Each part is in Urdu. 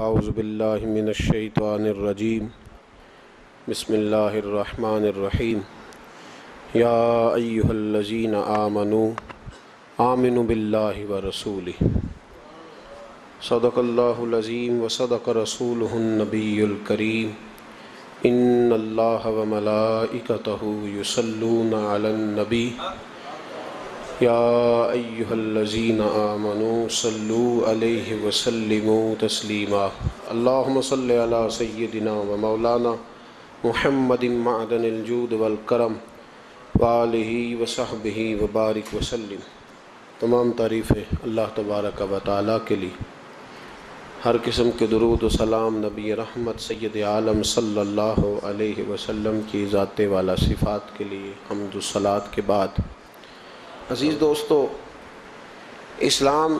فاعوذ باللہ من الشیطان الرجیم بسم اللہ الرحمن الرحیم یا ایہا الذین آمنوا باللہ ورسولہ صدق اللہ العظیم وصدق رسولہ النبی الکریم ان اللہ وملائکتہ یصلون علی النبی یا ایہا الذین آمنوا صلوا علیہ وسلموا تسلیما اللہم صلی علی سیدنا و مولانا محمد معدن الجود والکرم وآلہ وصحبہ وبارک وسلم۔ تمام تعریفیں اللہ تبارک و تعالیٰ کے لیے، ہر قسم کے درود و سلام نبی رحمت سید عالم صلی اللہ علیہ وسلم کی ذات والا صفات کے لیے حمد و صلوات کے بعد، عزیز دوستو، اسلام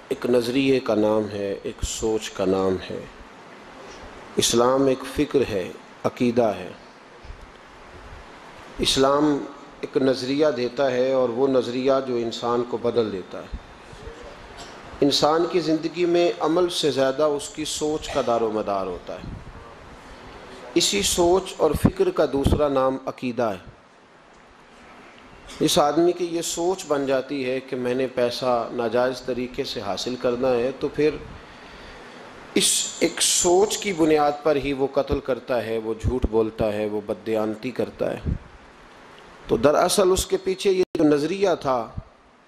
ایک نظریے کا نام ہے، ایک سوچ کا نام ہے۔ اسلام ایک فکر ہے، عقیدہ ہے۔ اسلام ایک نظریہ دیتا ہے اور وہ نظریہ جو انسان کو بدل دیتا ہے۔ انسان کی زندگی میں عمل سے زیادہ اس کی سوچ کا دار و مدار ہوتا ہے۔ اسی سوچ اور فکر کا دوسرا نام عقیدہ ہے۔ اس آدمی کی یہ سوچ بن جاتی ہے کہ میں نے پیسہ ناجائز طریقے سے حاصل کرنا ہے، تو پھر اس ایک سوچ کی بنیاد پر ہی وہ قتل کرتا ہے، وہ جھوٹ بولتا ہے، وہ بددیانتی کرتا ہے۔ تو دراصل اس کے پیچھے یہ جو نظریہ تھا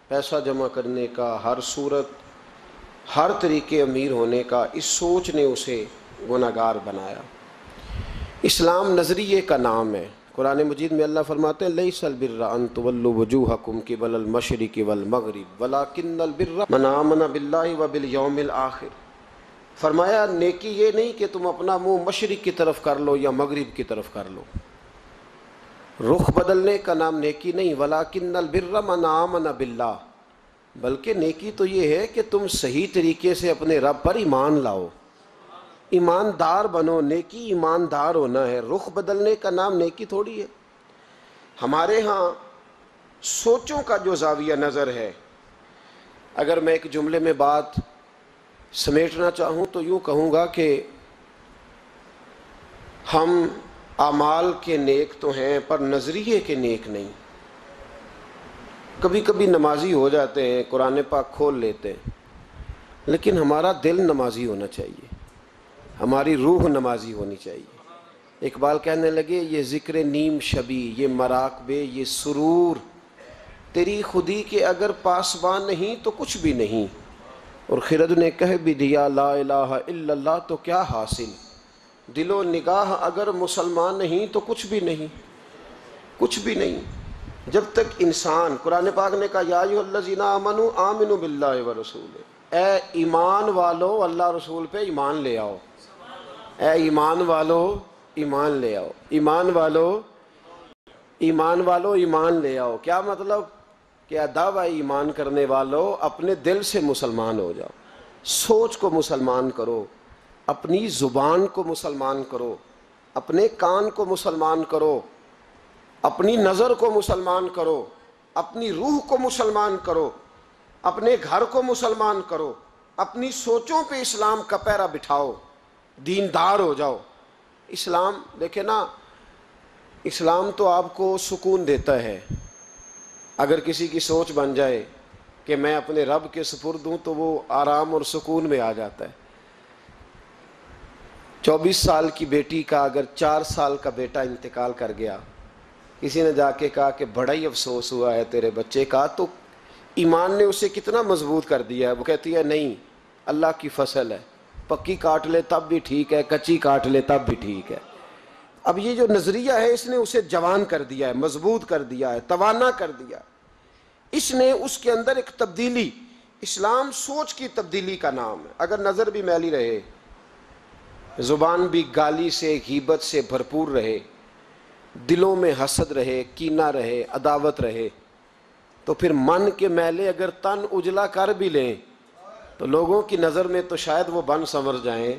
پیسہ جمع کرنے کا، ہر صورت ہر طریقے امیر ہونے کا، اس سوچ نے اسے گناہگار بنایا۔ اسلام نظریے کا نام ہے۔ قرآن مجید میں اللہ فرماتے ہیں لیس البر ان تولوا وجوہکم قبل المشرق والمغرب ولکن البر من آمن باللہ وبالیوم الآخر۔ فرمایا نیکی یہ نہیں کہ تم اپنا منہ مشرق کی طرف کر لو یا مغرب کی طرف کر لو۔ رخ بدلنے کا نام نیکی نہیں، ولکن البر من آمن باللہ، بلکہ نیکی تو یہ ہے کہ تم صحیح طریقے سے اپنے رب پر ایمان لاؤ، ایماندار بنو۔ نیکی ایماندار ہونا ہے، رخ بدلنے کا نام نیکی تھوڑی ہے۔ ہمارے ہاں سوچوں کا جو زاویہ نظر ہے، اگر میں ایک جملے میں بات سمیٹنا چاہوں تو یوں کہوں گا کہ ہم اعمال کے نیک تو ہیں پر نظریے کے نیک نہیں۔ کبھی کبھی نمازی ہو جاتے ہیں، قرآن پاک کھول لیتے ہیں، لیکن ہمارا دل نمازی ہونا چاہیے، ہماری روح نمازی ہونی چاہیے۔ اقبال کہنے لگے یہ ذکر نیم شبی، یہ مراقبے، یہ سرور، تیری خودی کے اگر پاسبان نہیں تو کچھ بھی نہیں۔ اور خرد نے کہہ بھی دیا لا الہ الا اللہ تو کیا حاصل، دل و نگاہ اگر مسلمان نہیں تو کچھ بھی نہیں، کچھ بھی نہیں۔ جب تک انسان، قرآن پاک نے کہا یا ایھا الذین آمنوا آمنوا باللہ ورسولہ، اے ایمان والو اللہ رسول پہ ایمان لے آؤ، اے ایمان والو ایمان لے آؤ، ایمان والو ایمان والو ایمان لے آؤ۔ کیا مطلب؟ کہ دعویٰ ایمان کرنے والو اپنے دل سے مسلمان ہو جاؤ، سوچ کو مسلمان کرو، اپنی زبان کو مسلمان کرو، اپنے کان کو مسلمان کرو، اپنی نظر کو مسلمان کرو، اپنی روح کو مسلمان کرو، اپنے گھر کو مسلمان کرو، اپنی سوچوں پہ اسلام کا پیرا بٹھاؤ، دیندار ہو جاؤ۔ اسلام دیکھیں نا، اسلام تو آپ کو سکون دیتا ہے۔ اگر کسی کی سوچ بن جائے کہ میں اپنے رب کے سپرد ہوں تو وہ آرام اور سکون میں آ جاتا ہے۔ 24 سال کی بیٹی کا اگر 4 سال کا بیٹا انتقال کر گیا، کسی نے جا کے کہا کہ بڑا ہی افسوس ہوا ہے تیرے بچے کا، تو ایمان نے اسے کتنا مضبوط کر دیا ہے۔ وہ کہتی ہے نہیں، اللہ کی فصل ہے، پکی کاٹ لے تب بھی ٹھیک ہے، کچی کاٹ لے تب بھی ٹھیک ہے۔ اب یہ جو نظریہ ہے اس نے اسے جوان کر دیا ہے، مضبوط کر دیا ہے، توانا کر دیا۔ اس نے اس کے اندر ایک تبدیلی، اسلام سوچ کی تبدیلی کا نام ہے۔ اگر نظر بھی میلی رہے، زبان بھی گالی سے غیبت سے بھرپور رہے، دلوں میں حسد رہے، کینہ رہے، عداوت رہے، تو پھر من کے میلے اگر تن اجلا کر بھی لیں تو لوگوں کی نظر میں تو شاید وہ بن سنور جائیں،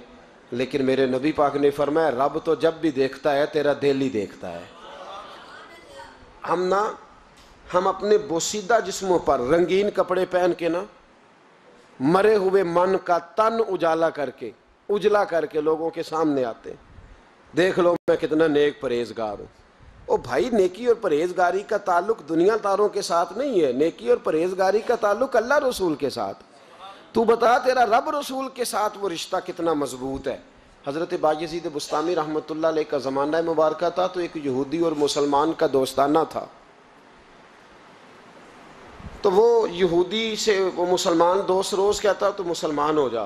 لیکن میرے نبی پاک نے فرمایا رب تو جب بھی دیکھتا ہے تیرا دل ہی دیکھتا ہے۔ ہم اپنے بوسیدہ جسموں پر رنگین کپڑے پہن کے نا، مرے ہوئے من کا تن اجالا کر کے اجلا کر کے لوگوں کے سامنے آتے ہیں، دیکھ لو میں کتنا نیک پرہیزگار ہوں۔ او بھائی، نیکی اور پرہیزگاری کا تعلق دنیا داروں کے ساتھ نہیں ہے، نیکی اور پرہیزگاری کا تعلق اللہ رسول کے ساتھ۔ تو بتا تیرا رب رسول کے ساتھ وہ رشتہ کتنا مضبوط ہے۔ حضرت بایزید بستامی رحمۃ اللہ علیہ کا زمانہ مبارکہ تھا، تو ایک یہودی اور مسلمان کا دوستانہ تھا۔ تو وہ یہودی سے وہ مسلمان دوست روز کہتا تو مسلمان ہو جا،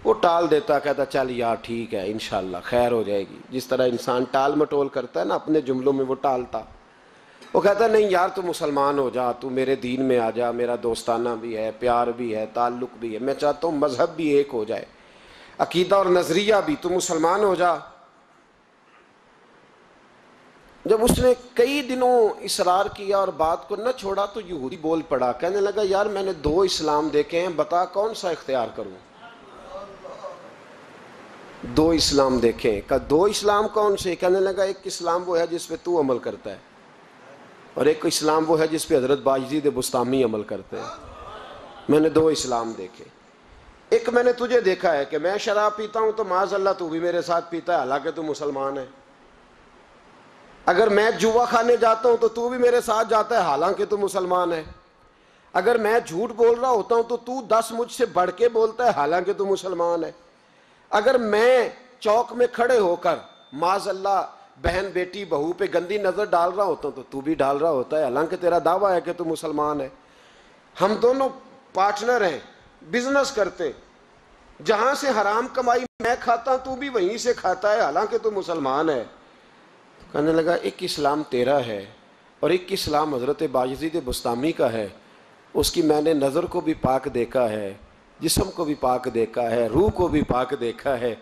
وہ ٹال دیتا، کہتا چل یار ٹھیک ہے انشاءاللہ خیر ہو جائے گی، جس طرح انسان ٹال مٹول کرتا ہے نا اپنے جملوں میں، وہ ٹالتا۔ وہ کہتا نہیں یار تو مسلمان ہو جا، تو میرے دین میں آ جا، میرا دوستانہ بھی ہے، پیار بھی ہے، تعلق بھی ہے، میں چاہتا ہوں مذہب بھی ایک ہو جائے، عقیدہ اور نظریہ بھی، تو مسلمان ہو جا۔ جب اس نے کئی دنوں اصرار کیا اور بات کو نہ چھوڑا تو یہودی بول پڑا، کہنے لگا یار میں نے 2 اسلام دیکھے ہیں، بتا کون سا اختیار کروں؟ 2 اسلام دیکھیں، کہا 2 اسلام کون سے؟ کہنے لگا ایک اسلام وہ ہے جس پہ تو عمل کرتا ہے، اور ایک اسلام وہ ہے جس پہ حضرت بایزید بستامی عمل کرتے ہیں۔ میں نے 2 اسلام دیکھے، ایک میں نے تجھے دیکھا ہے کہ میں شراب پیتا ہوں تو معاذ اللہ تو بھی میرے ساتھ پیتا ہے، حالانکہ تو مسلمان ہے۔ اگر میں جوا کھانے جاتا ہوں تو تو بھی میرے ساتھ جاتا ہے، حالانکہ تو مسلمان ہے۔ اگر میں جھوٹ بول رہا ہوتا ہوں تو تو 10 مجھ سے بڑھ کے بولتا ہے، حالانکہ تو مسلمان ہے۔ اگر میں چوک میں کھڑے ہو کر معاذ اللہ بہن بیٹی بہو پہ گندی نظر ڈال رہا ہوتا ہوں تو بھی ڈال رہا ہوتا ہے، حالانکہ تیرا دعویٰ ہے کہ تو مسلمان ہے۔ ہم دونوں پارٹنر ہیں، بزنس کرتے، جہاں سے حرام کمائی میں کھاتا ہوں تو بھی وہیں سے کھاتا ہے، حالانکہ تو مسلمان ہے۔ کہنے لگا ایک اسلام تیرا ہے اور ایک اسلام حضرت بایزید بستامی کا ہے، اس کی میں نے نظر کو بھی پاک دیکھا ہے، جسم کو بھی پاک دیکھا ہے، روح کو بھی پاک دیکھا ہے۔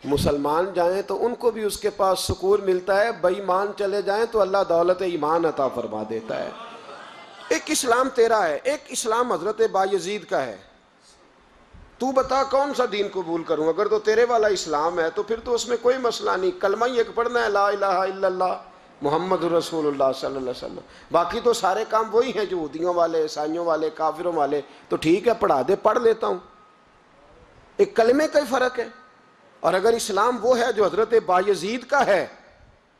مسلمان جائیں تو ان کو بھی اس کے پاس سکون ملتا ہے، بے ایمان چلے جائیں تو اللہ دولت ایمان عطا فرما دیتا ہے۔ ایک اسلام تیرا ہے، ایک اسلام حضرت بایزید کا ہے، تو بتا کون سا دین قبول کروں؟ اگر تو تیرے والا اسلام ہے تو پھر تو اس میں کوئی مسئلہ نہیں، کلمہ ہی ایک پڑھنا ہے، لا الہ الا اللہ محمد رسول اللہ صلی اللہ علیہ وسلم، باقی تو سارے کام وہی ہیں جو یہودیوں والے، عیسائیوں والے، کافروں والے۔ تو ٹھیک ہے پڑھا دے، پڑھ لیتا ہوں، ایک کلمے کا ہی فرق ہے۔ اور اگر اسلام وہ ہے جو حضرت بایزید کا ہے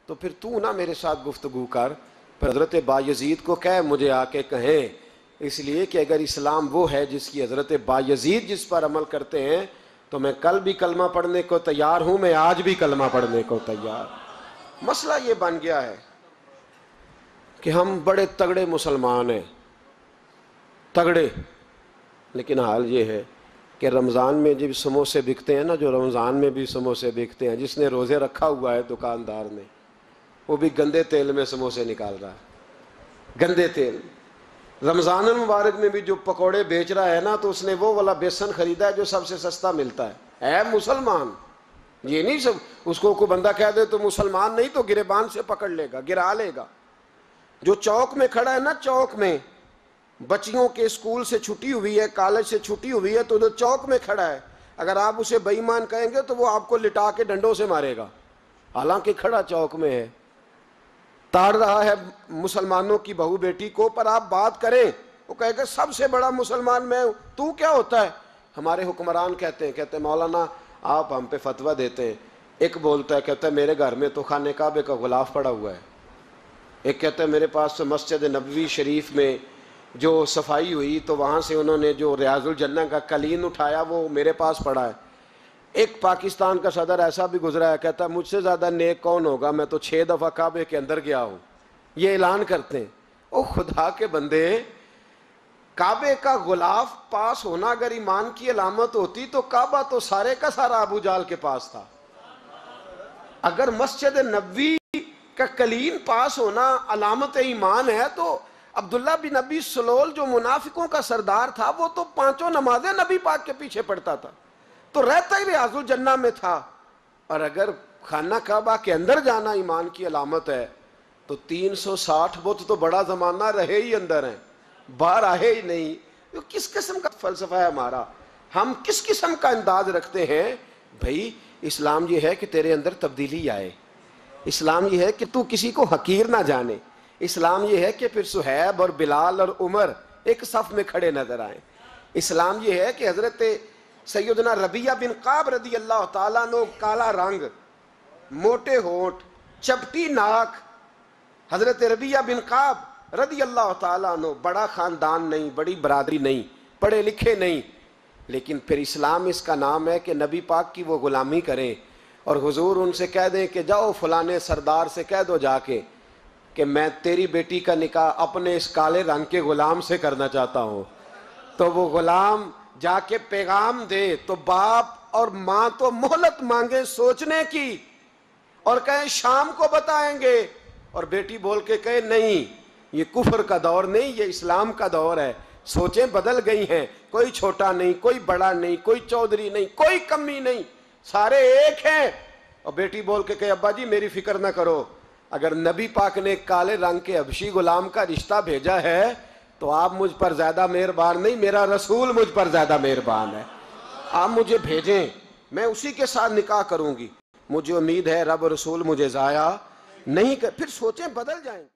تو پھر تو نہ میرے ساتھ گفتگو کر، پر حضرت بایزید کو کہہ مجھے آ کے کہیں، اس لیے کہ اگر اسلام وہ ہے جس کی حضرت بایزید جس پر عمل کرتے ہیں تو میں کل بھی کلمہ پڑھنے کو تیار ہوں، میں آج بھی کلمہ پڑھنے کو تیار۔ مسئلہ یہ بن گیا ہے کہ ہم بڑے تگڑے مسلمان ہیں، تگڑے، لیکن حال یہ ہے کہ رمضان میں جب سموسے بکتے ہیں نا، جو رمضان میں بھی سموسے بکتے ہیں، جس نے روزے رکھا ہوا ہے دکاندار نے، وہ بھی گندے تیل میں سموسے نکال رہا ہے، گندے تیل۔ رمضان المبارک میں بھی جو پکوڑے بیچ رہا ہے نا، تو اس نے وہ والا بیسن خریدا ہے جو سب سے سستا ملتا ہے مسلمان۔ یہ نہیں سب اس کو کوئی بندہ کہہ دے تو مسلمان نہیں، تو گریبان سے پکڑ لے گا، گرا لے گا۔ جو چوک میں کھڑا ہے نا، چوک میں بچیوں کے اسکول سے چھٹی ہوئی ہے، کالج سے چھٹی ہوئی ہے، تو جو چوک میں کھڑا ہے اگر آپ اسے بے ایمان کہیں گے تو وہ آپ کو لٹا کے ڈنڈوں سے مارے گا، حالانکہ کھڑا چوک میں ہے، تاڑ رہا ہے مسلمانوں کی بہو بیٹی کو۔ پر آپ بات کریں، وہ کہے گا سب سے بڑا مسلمان میں ہوں، تو کیا ہوتا ہے؟ ہمارے حکمران کہتے ہیں مولانا آپ ہم پہ فتویٰ دیتے ہیں۔ ایک بولتا ہے، کہتا ہے میرے گھر میں تو خانہ کعبے کا غلاف پڑا ہوا ہے، ایک کہتا ہے میرے پاس تو مسجد نبوی شریف میں جو صفائی ہوئی تو وہاں سے انہوں نے جو ریاض الجنہ کا قلین اٹھایا وہ میرے پاس پڑا ہے۔ ایک پاکستان کا صدر ایسا بھی گزرا ہے، کہتا ہے مجھ سے زیادہ نیک کون ہوگا، میں تو 6 دفعہ کعبے کے اندر گیا ہوں۔ یہ اعلان کرتے ہیں۔ او خدا کے بندے، کعبے کا غلاف پاس ہونا اگر ایمان کی علامت ہوتی تو کعبہ تو سارے کا سارا ابو جال کے پاس تھا۔ اگر مسجد نبوی کا قلین پاس ہونا علامت ایمان ہے تو عبداللہ بن ابی سلول جو منافقوں کا سردار تھا وہ تو 5 نمازیں نبی پاک کے پیچھے پڑھتا تھا، تو رہتا ہی ریاض الجنہ میں تھا۔ اور اگر خانہ کعبہ کے اندر جانا ایمان کی علامت ہے تو 360 بت تو بڑا زمانہ رہے ہی اندر ہیں، باہر آئے ہی نہیں۔ تو کس قسم کا فلسفہ ہے ہمارا؟ ہم کس قسم کا انداز رکھتے ہیں؟ بھائی اسلام یہ ہے کہ تیرے اندر تبدیلی آئے، اسلام یہ ہے کہ تو کسی کو حقیر نہ جانے، اسلام یہ ہے کہ پھر صہیب اور بلال اور عمر ایک صف میں کھڑے نظر آئیں، اسلام یہ ہے کہ حضرت سیدنا ربیعہ بن کعب رضی اللہ تعالیٰ عنہ، کالا رنگ، موٹے ہونٹ، چپٹی ناک. حضرت ربیعہ بن کعب رضی اللہ تعالیٰ عنہ، بڑا خاندان نہیں، بڑی برادری نہیں، پڑھے لکھے نہیں، لیکن پھر اسلام اس کا نام ہے کہ نبی پاک کی وہ غلامی کریں، اور حضور ان سے کہہ دیں کہ جاؤ فلانے سردار سے کہہ دو جا کے کہ میں تیری بیٹی کا نکاح اپنے اس کالے رنگ کے غلام سے کرنا چاہتا ہوں. تو وہ غلام جا کے پیغام دے تو باپ اور ماں تو مہلت مانگے سوچنے کی اور کہیں شام کو بتائیں گے، اور بیٹی بول کے کہے نہیں، یہ کفر کا دور نہیں، یہ اسلام کا دور ہے. سوچیں بدل گئی ہیں، کوئی چھوٹا نہیں، کوئی بڑا نہیں، کوئی چودھری نہیں، کوئی کمی نہیں، سارے ایک ہیں. اور بیٹی بول کے کہے ابا جی میری فکر نہ کرو، اگر نبی پاک نے کالے رنگ کے حبشی غلام کا رشتہ بھیجا ہے تو آپ مجھ پر زیادہ مہربان نہیں، میرا رسول مجھ پر زیادہ مہربان ہے. آپ مجھے بھیجیں، میں اسی کے ساتھ نکاح کروں گی. مجھے امید ہے رب رسول مجھے ضائع نہیں کر. پھر سوچیں بدل جائیں.